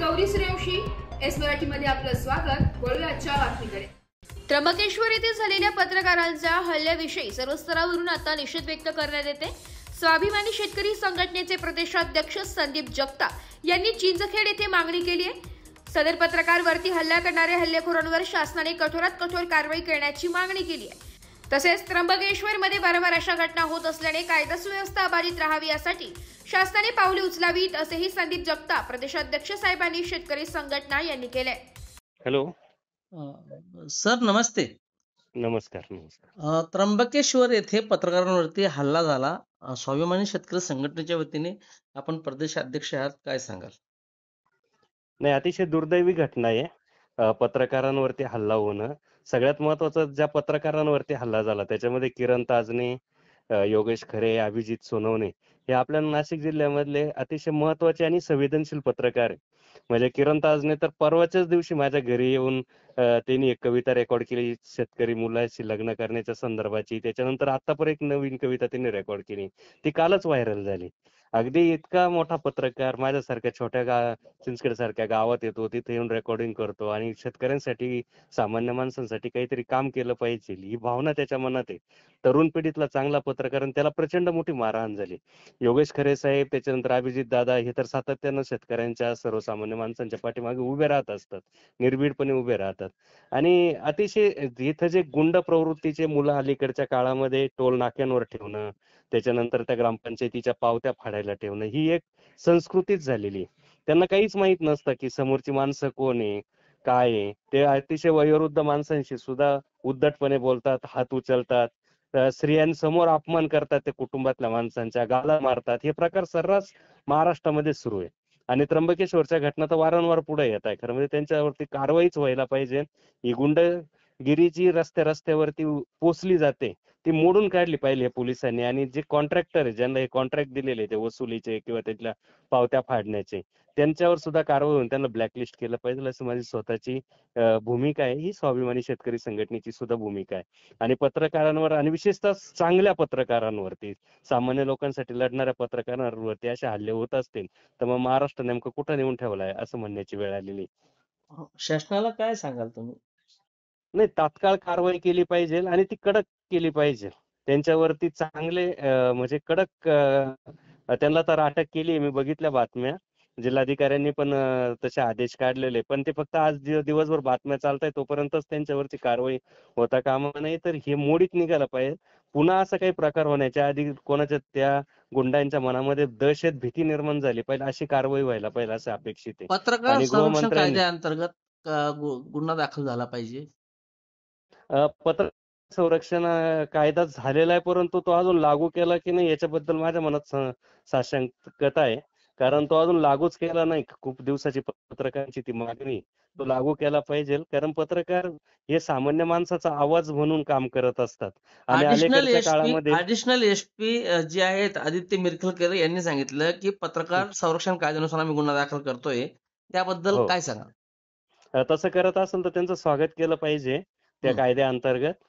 Gauri Suryavanshi, S Marathi मध्ये आपलं स्वागत। वळूया आजच्या बातमीकडे। त्र्यंबकेश्वर येथे झालेल्या पत्रकारांच्या हल्ल्याविषयी सर्व स्तरावरून आता निषेध व्यक्त करण्यात येते। स्वाभिमानी शेतकरी संघटनेचे प्रदेशाध्यक्ष संदीप जगताप यांनी चिंचखेड येथे मागणी केली आहे। सदर पत्रकारवरती हल्ला करणाऱ्या हल्लेखोरांवर शासनाने कठोरात कठोर कारवाई करण्याची मागणी केली आहे। तसेच त्र्यंबकेश्वर मध्ये वारंवार अशा घटना होत असल्याने कायदा सुव्यवस्था अबाधित राहावी यासाठी शासनाने पावले उचलावीत असेही संदीप जगताप प्रदेशाध्यक्ष साहेबांनी शेतकरी संघटना यांनी केले। हॅलो सर, नमस्ते। नमस्कार। त्र्यंबकेश्वर येथे पत्रकारांवरती हल्ला झाला। स्वाभिमानी शेतकरी संघटनेच्या वतीने आपण प्रदेशाध्यक्ष आहात, काय सांगाल? नाही, अतिशय दुर्दैवी घटना आहे पत्रकारांवरती हल्ला होणं। सगळ्यात महत्वाचं, ज्या पत्रकारांवरती हल्ला झाला त्याच्यामध्ये किरण ताजने, योगेश खरे, अभिजित सोनवणे हे आपल्या नाशिक जिल्ह्यामधले अतिशय महत्वाचे आणि संवेदनशील पत्रकार आहे। म्हणजे किरण ताजने तर परवाच्याच दिवशी माझ्या घरी येऊन त्यांनी एक कविता रेकॉर्ड केली, शेतकरी मुलाशी लग्न करण्याच्या संदर्भाची। त्याच्यानंतर आता पण एक नवीन कविता त्यांनी रेकॉर्ड केली, ती कालच व्हायरल झाली। अगदी इतका मोठा पत्रकार माझ्यासारख्या छोट्या चिंचखेड सारख्या गावात येतो, तिथे येऊन रेकॉर्डिंग करतो आणि शेतकऱ्यांसाठी, सामान्य माणसांसाठी काहीतरी काम केलं पाहिजे ही भावना त्याच्या मनात आहे। तरुण पिढीतला चांगला पत्रकार आणि त्याला प्रचंड मोठी मारहाण झाली। योगेश खरे साहेब, त्याच्यानंतर अभिजित दादा हे तर सातत्यानं शेतकऱ्यांच्या, सर्वसामान्य माणसांच्या पाठीमागे उभे राहत असतात, निर्भीडपणे उभे राहतात। आणि अतिशय इथं जे गुंड प्रवृत्तीचे मुलं अलीकडच्या काळामध्ये टोल नाक्यांवर ठेवणं, त्याच्यानंतर त्या ग्रामपंचायतीच्या पावत्या फाडायला ठेवणं, ही एक संस्कृतीच झालेली। त्यांना काहीच माहित नसतं की समोरची माणसं कोण आहे, काय आहे। ते अतिशय वयोवृद्ध माणसांशी सुद्धा उद्धटपणे बोलतात, हात उचलतात, स्त्रियांसमोर अपमान करतात, ते कुटुंबातल्या माणसांच्या गाला मारतात। हे प्रकार सर्रास महाराष्ट्रामध्ये सुरू आहे आणि त्र्यंबकेश्वरच्या घटना तर वारंवार पुढे येत आहे। खरं म्हणजे त्यांच्यावरती कारवाईच व्हायला पाहिजे। ही गुंडगिरी जी रस्त्यावरती पोचली जाते ती मोडून काढली पाहिजे पोलिसांनी। आणि जे कॉन्ट्रॅक्टर आहे, ज्यांना हे कॉन्ट्रॅक्ट दिलेले ते वसुलीचे किंवा त्यातल्या पावत्या फाडण्याचे, त्यांच्यावर सुद्धा कारवाई होऊन त्यांना ब्लॅकलिस्ट केलं पाहिजे, असं माझी स्वतःची भूमिका आहे। ही स्वाभिमानी शेतकरी संघटनेची सुद्धा भूमिका आहे। आणि पत्रकारांवर, आणि विशेषतः चांगल्या पत्रकारांवरती, सामान्य लोकांसाठी लढणाऱ्या पत्रकारांवरती असे हल्ले होत असतील तर मग महाराष्ट्र नेमकं कुठं नेऊन ठेवलाय असं म्हणण्याची वेळ आलेली। शासनाला काय सांगाल तुम्ही? नाही, तात्काळ कारवाई केली पाहिजे आणि ती कडक केली पाहिजे। त्यांच्यावरती चांगले म्हणजे कडक त्यांना तर अटक केली, मी बघितल्या बातम्या। जिल्हाधिकाऱ्यांनी पण तसे आदेश काढलेले, पण ते फक्त आज दिवसभर बातम्या चालताय तोपर्यंतच त्यांच्यावरती कारवाई होता कामा नये, तर हे मोडीत निघालं पाहिजे। पुन्हा असा काही प्रकार होण्याच्या आधी कोणाच्या त्या गुंडांच्या मनामध्ये दहशत, भीती निर्माण झाली पाहिजे, अशी कारवाई व्हायला पाहिजे असं अपेक्षित आहे। पत्रकार आणि संरक्षण गृहमंत्र्यांनी कायद्याअंतर्गत गुन्हा दाखल झाला पाहिजे। पत्र संरक्षण कायदा झालेला आहे, परंतु तो अजून लागू केला की नाही याच्याबद्दल माझ्या मनात साशंकता आहे। कारण तो अजून लागूच केला नाही। खूप दिवसाची पत्रकारांची ती मागणी, तो लागू केला पाहिजे। कारण पत्रकार हे सामान्य माणसाचा आवाज म्हणून काम करत असतात आणि अलीकडच्या काळामध्ये ऍडिशनल एसपी जे आहेत आदित्य मिरखलकर यांनी सांगितलं की पत्रकार संरक्षण कायद्यानुसार आम्ही गुन्हा दाखल करतोय, त्याबद्दल काय सांगा? तसं करत असेल तर त्यांचं स्वागत केलं पाहिजे त्या कायद्याअंतर्गत।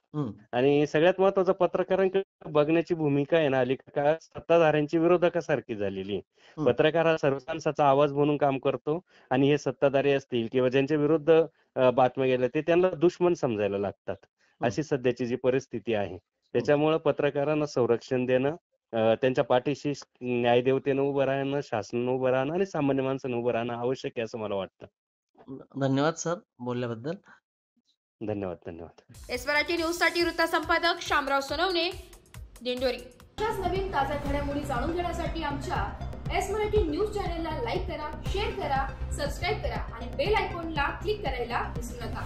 आणि सगळ्यात महत्वाचं, पत्रकारांकडे बघण्याची भूमिका आहे ना अलीकडच्या काळात सत्ताधाऱ्यांची विरोधकासारखी झालेली। पत्रकार हा सर्व माणसाचा आवाज म्हणून काम करतो आणि हे सत्ताधारी असतील किंवा ज्यांच्या विरुद्ध बातम्या गेल्या ते त्यांना दुश्मन समजायला लागतात, अशी सध्याची जी परिस्थिती आहे। त्याच्यामुळे पत्रकारांना संरक्षण देणं, त्यांच्या पाठीशी न्यायदेवतेनं उभं राहणं, शासनानं उभं राहणं आणि सामान्य माणसानं उभं राहणं आवश्यक आहे असं मला वाटतं। धन्यवाद सर बोलल्याबद्दल। धन्यवाद। एस मराठी न्यूज साठी वृत्त संपादक शामराव सोनवणे, दिंडोरी। अशाच नवीन ताज्या घडामोडी जाणून घेण्यासाठी आमच्या एस मराठी न्यूज चॅनलला लाईक करा, शेअर करा, सबस्क्राईब करा आणि बेल आयकॉनला क्लिक करायला विसरू नका।